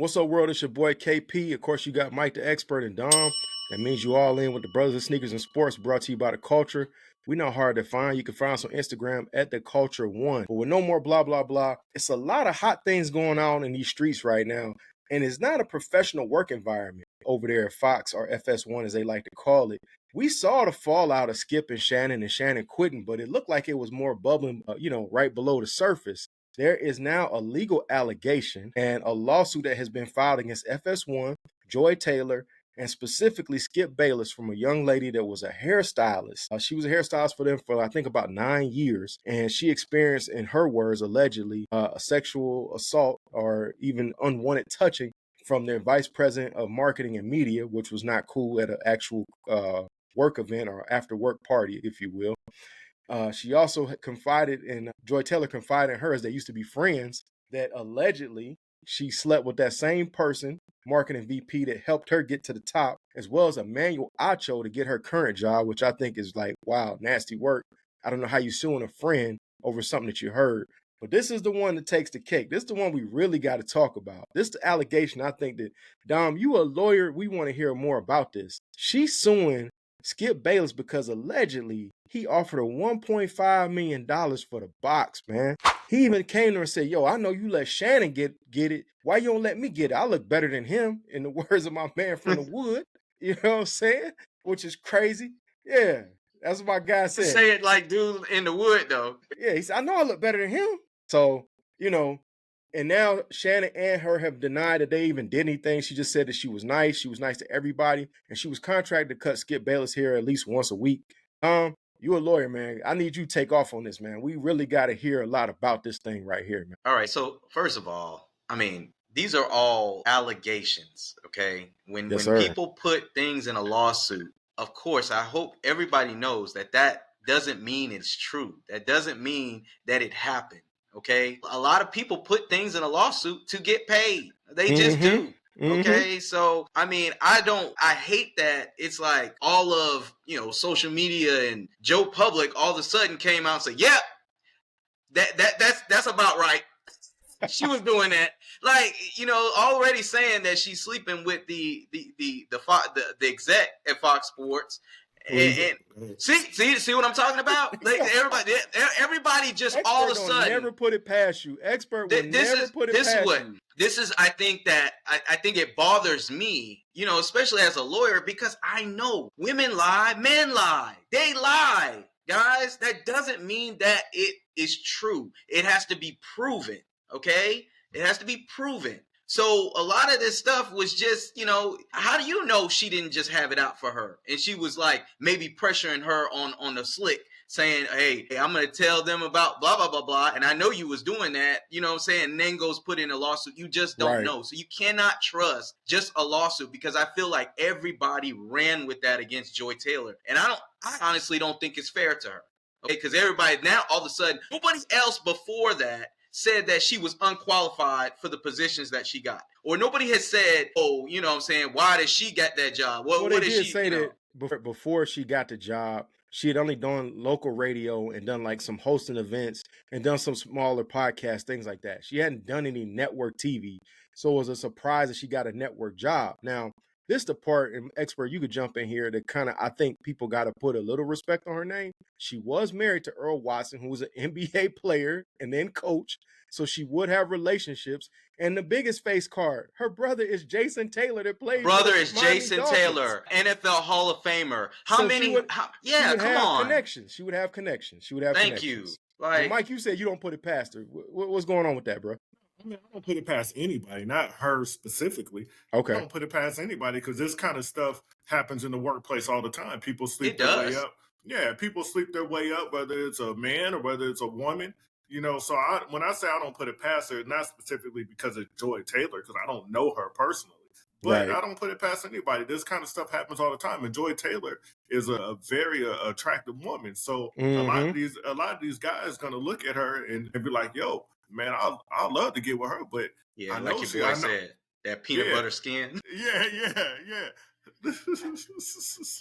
What's up, world? It's your boy KP. Of course, you got Mike the Expert and Dom. That means you all in with the Brothers of Sneakers and Sports, brought to you by The Culture. We not hard to find. You can find us on Instagram at The Culture One. But with no more blah, blah, blah, it's a lot of hot things going on in these streets right now. And it's not a professional work environment over there at Fox, or FS1 as they like to call it. We saw the fallout of Skip and Shannon quitting, but it looked like it was more bubbling, right below the surface. There is now a legal allegation and a lawsuit that has been filed against FS1, Joy Taylor, and specifically Skip Bayless, from a young lady that was a hairstylist. She was a hairstylist for them for, I think, about 9 years. And she experienced, in her words, allegedly, a sexual assault or even unwanted touching from their vice president of marketing and media, which was not cool at an actual work event or after work party, if you will. She also confided in, Joy Taylor confided in her, as they used to be friends, that allegedly she slept with that same person, marketing VP, that helped her get to the top, as well as Emmanuel Acho to get her current job, which I think is like, wow, nasty work. I don't know how you suing a friend over something that you heard. But this is the one that takes the cake. This is the one we really got to talk about. This is the allegation. I think that, Dom, you a lawyer. We want to hear more about this. She's suing Skip Bayless because allegedly he offered her $1.5 million for the box, man. He even came to her and said, yo, I know you let Shannon get it. Why you don't let me get it? I look better than him, in the words of my man from the wood. You know what I'm saying? Which is crazy. Yeah, that's what my guy said. Say it like dude in the wood, though. Yeah, he said, I know I look better than him. So, and now Shannon and her have denied that they even did anything. She just said that she was nice. She was nice to everybody. And she was contracted to cut Skip Bayless hair at least once a week. You a lawyer, man. I need you to take off on this, man. We really got to hear a lot about this thing right here, man. All right. So first of all, I mean, these are all allegations, okay? When people put things in a lawsuit, of course, I hope everybody knows that doesn't mean it's true. That doesn't mean that it happened, okay? A lot of people put things in a lawsuit to get paid. They just do. Okay, so I mean, I hate that it's like all of social media and Joe Public all of a sudden came out and said, "Yep, that's about right." She was doing that, like already saying that she's sleeping with the exec at Fox Sports. And see what I'm talking about? Like everybody just Expert all of a sudden never put it past you. Expert would never put it past you. This is, I think it bothers me, especially as a lawyer, because I know women lie, men lie, they lie, guys. That doesn't mean that it is true. It has to be proven, okay? It has to be proven. So a lot of this stuff was just, how do you know she didn't just have it out for her? And she was like maybe pressuring her on the slick, saying, hey, I'm going to tell them about blah, blah, blah, blah. And I know you was doing that, you know what I'm saying? And then goes put in a lawsuit. You just don't know. So you cannot trust just a lawsuit, because I feel like everybody ran with that against Joy Taylor. And I honestly don't think it's fair to her. Okay, because everybody now all of a sudden, nobody else before that said that she was unqualified for the positions that she got. Or nobody has said, oh, you know what I'm saying, why did she get that job? What did she say that before she got the job, she had only done local radio and done like some hosting events and done some smaller podcasts, things like that. She hadn't done any network TV. So it was a surprise that she got a network job. Now, this is the part, and Expert, you could jump in here, that kind of, I think people got to put a little respect on her name. She was married to Earl Watson, who was an NBA player and then coach. So she would have relationships. And the biggest face card, her brother is Jason Taylor that plays. Brother is Jason Taylor, NFL Hall of Famer. Come on. Connections. She would have connections. Thank you. Like, Mike, you said you don't put it past her. What's going on with that, bro? I mean, I don't put it past anybody, not her specifically. Okay. I don't put it past anybody, because this kind of stuff happens in the workplace all the time. People sleep their way up. Yeah, people sleep their way up, whether it's a man or whether it's a woman. So when I say I don't put it past her, not specifically because of Joy Taylor, because I don't know her personally, but I don't put it past anybody. This kind of stuff happens all the time, and Joy Taylor is a very attractive woman. So a lot of these guys gonna look at her and be like, "Yo, man, I'd love to get with her," but I know like your boy said, that peanut butter skin. Yeah.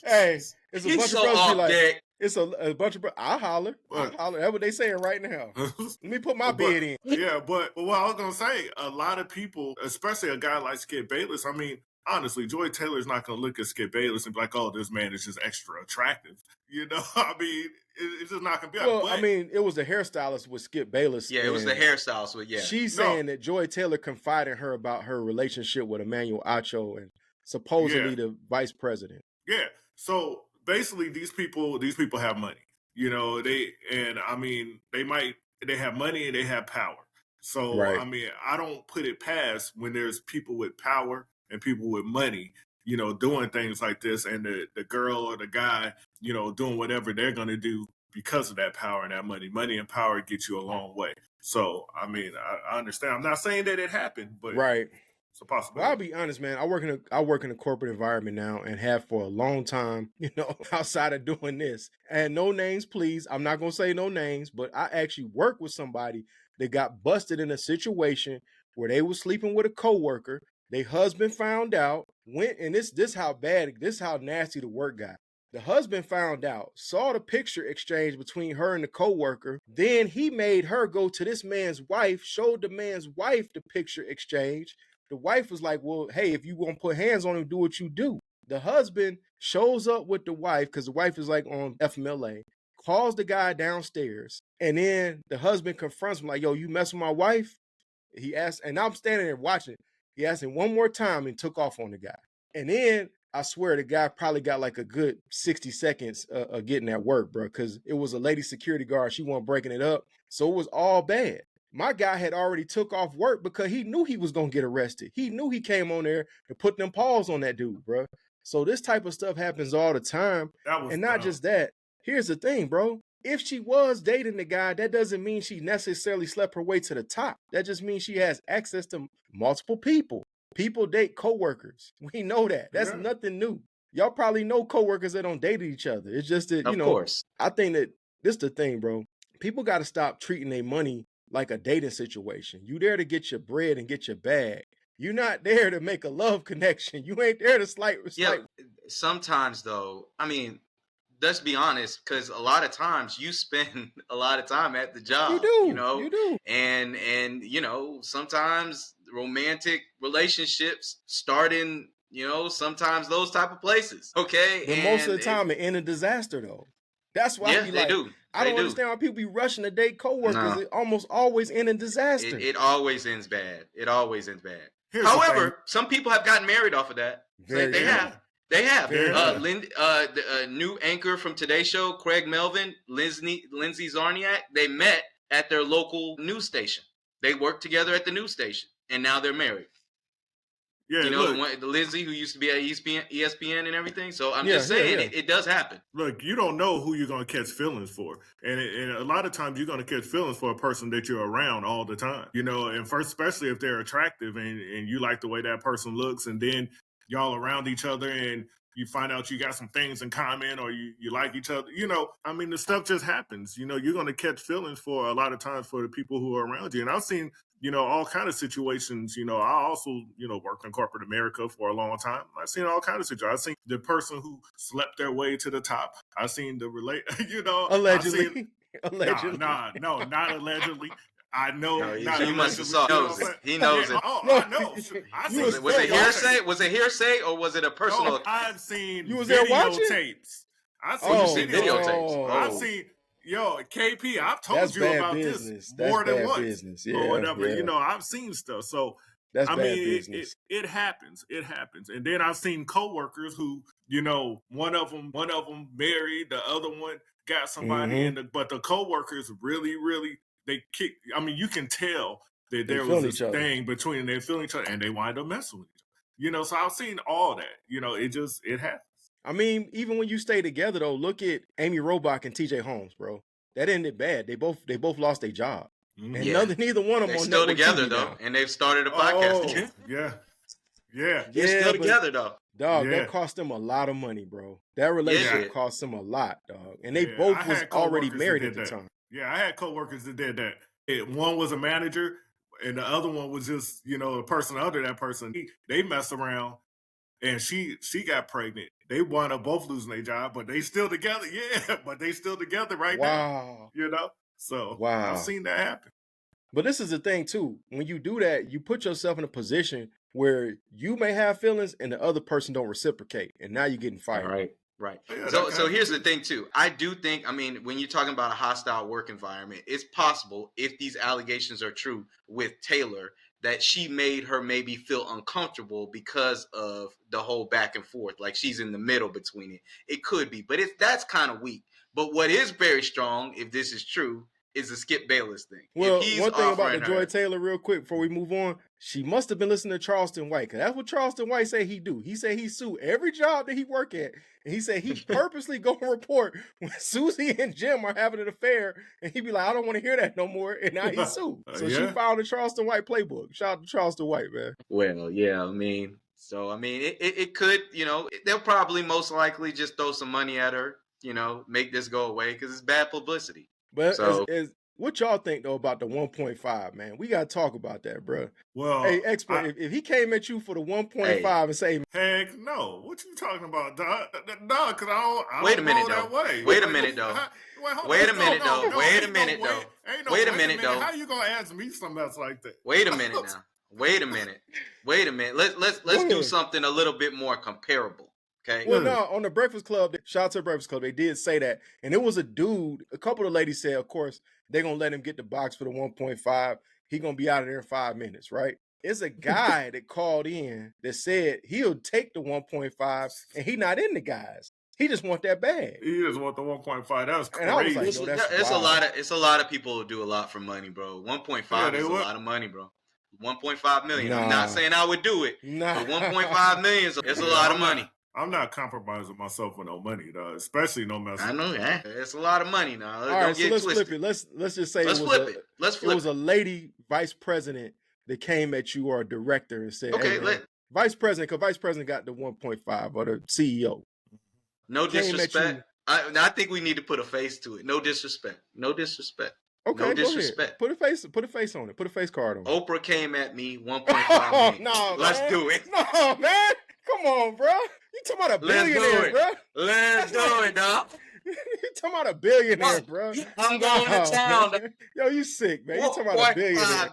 Hey, it's a bunch of brothers be like, It's a bunch of. I holler. I holler. That's what they saying right now. Let me put my bid in. Yeah, but what I was gonna say, a lot of people, especially a guy like Skip Bayless. I mean, honestly, Joy Taylor's not gonna look at Skip Bayless and be like, "Oh, this man is just extra attractive." You know, I mean, it's just not gonna be. Well, I mean, it was the hairstylist with Skip Bayless. Yeah, it was the hairstylist with She's saying that Joy Taylor confided in her about her relationship with Emmanuel Acho and supposedly the vice president. Yeah. So basically, these people have money. You know, they have money and they have power. So I mean, I don't put it past when there's people with power and people with money, you know, doing things like this, and the girl or the guy, you know, doing whatever they're gonna do because of that power and that money. Money and power get you a long way. So I mean, I understand. I'm not saying that it happened, but it's a possibility. Well, I'll be honest, man. I work in a corporate environment now and have for a long time, you know, outside of doing this. And no names, please. I'm not gonna say no names, but I actually worked with somebody that got busted in a situation where they were sleeping with a coworker. Their husband found out, went, and this how nasty the work got. The husband found out, saw the picture exchange between her and the coworker. Then he made her go to this man's wife, showed the man's wife the picture exchange. The wife was like, well, hey, if you want to put hands on him, do what you do. The husband shows up with the wife, because the wife is like on FMLA, calls the guy downstairs, and then the husband confronts him like, yo, you mess with my wife? He asked, and I'm standing there watching. He asked him one more time and took off on the guy. And then I swear the guy probably got like a good 60 seconds of getting that work, bro, because it was a lady security guard. She wasn't breaking it up. So it was all bad. My guy had already took off work because he knew he was going to get arrested. He knew he came on there to put them paws on that dude, bro. So this type of stuff happens all the time. And not just that. Here's the thing, bro. If she was dating the guy, that doesn't mean she necessarily slept her way to the top. That just means she has access to multiple people. People date coworkers. We know that. That's nothing new. Y'all probably know coworkers that don't date each other. It's just that, you know, I think that this is the thing, bro. People got to stop treating their money like a dating situation. You there to get your bread and get your bag. You're not there to make a love connection. You ain't there to slight. Yeah, sometimes though, I mean, let's be honest, because a lot of times you spend a lot of time at the job. You do. You know? You do. And you know, sometimes romantic relationships start in, you know, sometimes those type of places. Okay. But most of the time it end in disaster though. That's why they do. I don't understand why people be rushing to date coworkers. No. It almost always ends in disaster. It always ends bad. It always ends bad. However, some people have gotten married off of that. They have. They have. The new anchor from Today Show, Craig Melvin, Lindsay Zarniak, they met at their local news station. They worked together at the news station, and now they're married. Yeah, you know, the Lindsay who used to be at ESPN and everything. So I'm just saying, it does happen. Look, you don't know who you're going to catch feelings for. And a lot of times you're going to catch feelings for a person that you're around all the time. You know, and first, especially if they're attractive and you like the way that person looks, and then y'all around each other and you find out you got some things in common or you like each other. You know, I mean, the stuff just happens. You know, you're going to catch feelings for a lot of times for the people who are around you. And I've seen, you know, all kind of situations. You know, I also, you know, worked in corporate America for a long time. I've seen all kinds of situations. I've seen the person who slept their way to the top. I've seen the you know. Allegedly. Allegedly. No, not allegedly. I know. No, you must have saw. He knows it. Oh, I know. Was it hearsay? Was it hearsay or was it a personal? No, I've seen you was there watching videotapes. I've seen videotapes. I've seen. Yo, KP, I've told you about this more than once or whatever. You know, I've seen stuff. So that's I mean, it happens. It happens. And then I've seen coworkers who, you know, one of them married, the other one got somebody, but the coworkers really. They kick. I mean, you can tell that there was this thing between them. They feel each other, and they wind up messing with each other. You know, so I've seen all that. You know, it happens. I mean, even when you stay together, though, look at Amy Robach and TJ Holmes, bro. That ended bad. They both lost their job, and neither one of them. They're still together though, and they've started a podcast again. Yeah. They're still together though. Dog, that cost them a lot of money, bro. That relationship cost them a lot, dog. And they both was already married at the time. Yeah, I had coworkers that did that. One was a manager, and the other one was just, you know, a person under that person. They messed around, and she got pregnant, They wound up both losing their job, but they still together. Yeah, but they still together right now. Wow. You know? So Wow. I've seen that happen. But this is the thing too. When you do that, you put yourself in a position where you may have feelings and the other person don't reciprocate, and now you're getting fired. Right. Yeah, So here's the thing too. I do think, I mean, when you're talking about a hostile work environment, it's possible, if these allegations are true with Taylor, that she made her maybe feel uncomfortable because of the whole back and forth. Like she's in the middle between it. It could be, but that's kind of weak. But what is very strong, if this is true, is the Skip Bayless thing. Well, one thing about the Joy Taylor, real quick, before we move on, she must have been listening to Charleston White, because that's what Charleston White say he do. He say he sue every job that he work at, and he said he purposely go and report when Susie and Jim are having an affair, and he be like, I don't want to hear that no more, and now he sue. So she found the Charleston White playbook. Shout out to Charleston White, man. Well, yeah, I mean, it could, you know, they'll probably most likely just throw some money at her, you know, make this go away, because it's bad publicity. But what y'all think though about the 1.5, man? We gotta talk about that, bro. Well, hey, expert, if he came at you for the 1.5 and say, heck no, what you talking about, dog? Dog, because I don't wait a minute go that way. Wait a minute though. Wait a minute though. Wait a minute though. Wait a minute though. How you gonna ask me something else like that? Wait a minute now. Wait a minute. Let's do something a little bit more comparable. Okay. Well, no, on the Breakfast Club, shout out to the Breakfast Club, they did say that. And it was a dude, a couple of ladies said, of course, they're going to let him get the box for the 1.5. He going to be out of there in 5 minutes, right? It's a guy that called in that said he'll take the 1.5 and he not in the guys. He just want that bag. He just want the 1.5. That was crazy. And I was like, yo, that's it's a lot of people who do a lot for money, bro. 1.5 is a lot of money, bro. 1.5 million. Nah. I'm not saying I would do it. But 1.5 million is a lot of money. I'm not compromising myself with no money, though, especially no mess. I know, yeah. It's a lot of money now. All right, so let's flip it. Let's just say let's flip it. It was a lady vice president that came at you, or a director, and said, okay, hey, vice president, because vice president got the 1.5, or the CEO. No disrespect. I think we need to put a face to it. No disrespect. Okay, no disrespect. Put a face on it. Put a face card on it. Oprah came at me 1.5 million. No, let's do it. No, man. Come on, bro. You talking about a billionaire, bro? Let's do it, dog. You talking about a billionaire, bro? I'm going to town. Yo, you sick, man. You talking about a billionaire.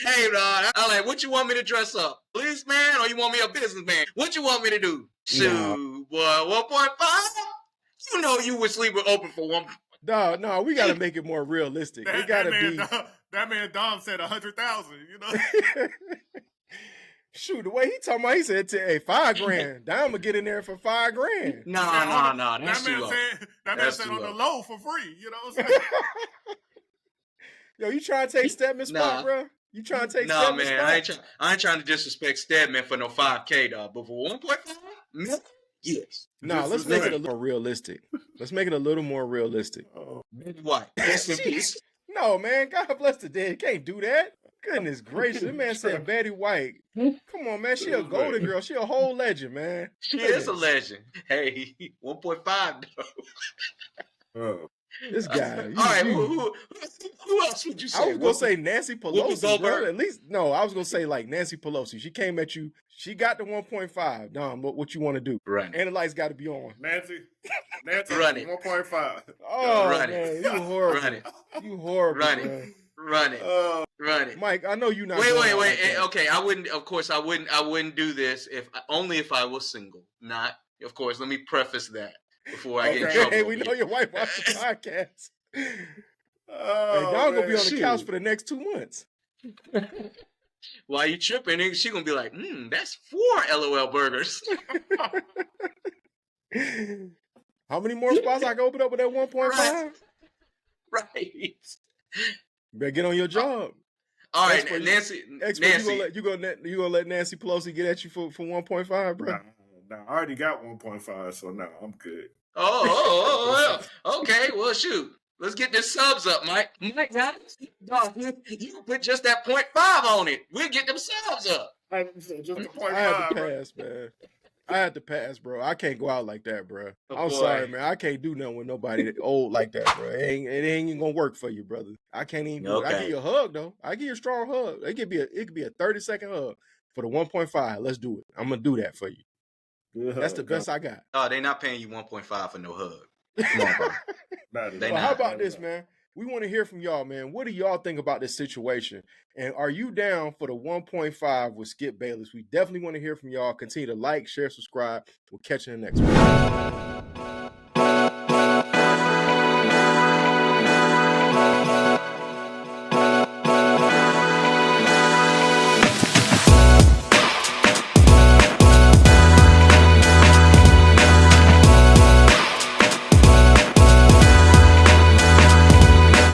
Hey, Rod, I'm like, what you want me to dress up? Policeman, or you want me a businessman? What you want me to do? Shoot, boy, 1.5? You know you would sleep with Oprah for 1. No, we got to make it more realistic. It got to be. That man Dom said 100,000, you know? Shoot, the way he talking about, he said, hey, $5,000. Dom will get in there for $5,000. No. That's too low. That man said on the low for free, you know what I'm saying? Yo, you trying to take Stedman's spot, bro? You trying to take Stedman's spot? Man, I ain't trying to disrespect Stedman for no 5K, dog. But for 1.5, yes. No, let's make it a little realistic. Why? No, man. God bless the dead. You can't do that. Goodness gracious. This man said Betty White. Come on, man. She a golden girl. She a whole legend, man. She is a legend. Hey, 1.5, though. This guy. All right, who else would you say? I was going to say Nancy Pelosi. Bro. At least, no, I was going to say like Nancy Pelosi. She came at you. She got the 1.5. Dom, what you want to do? Run it. And the lights got to be on. Nancy, run it. 1.5. Oh, run man. it. You horrible. Run it. You horrible, Run man. it. Run it. Run it. Mike, I know you're not. Wait. Okay, I wouldn't do this if I was single. Not, of course, let me preface that before I get in trouble. Hey, we know your wife watched the podcast. Hey, Dom gonna be on the couch for the next 2 months. While you tripping, she gonna be like, that's 4 LOL burgers. How many more spots I can open up with that 1.5? Right. Better get on your job. All right, Nancy. You gonna let Nancy Pelosi get at you for 1.5, bro? Nah, I already got 1.5, so no, I'm good. Oh, okay. Well, shoot. Let's get this subs up, Mike. Mike, you put just that 0.5 on it. We'll get them subs up. Just a 0.5. I had to pass, man. I had to pass, bro. I can't go out like that, bro. I'm sorry, man. I can't do nothing with nobody old like that, bro. It ain't even gonna work for you, brother. I can't even do it. I give you a hug, though. I give you a strong hug. It could be a 30-second hug for the 1.5. Let's do it. I'm gonna do that for you. That's the best I got. Oh, they not paying you 1.5 for no hug. Come on, bro. Well, how about this, man? We want to hear from y'all, man. What do y'all think about this situation? And are you down for the 1.5 with Skip Bayless? We definitely want to hear from y'all. Continue to like, share, subscribe. We'll catch you in the next one.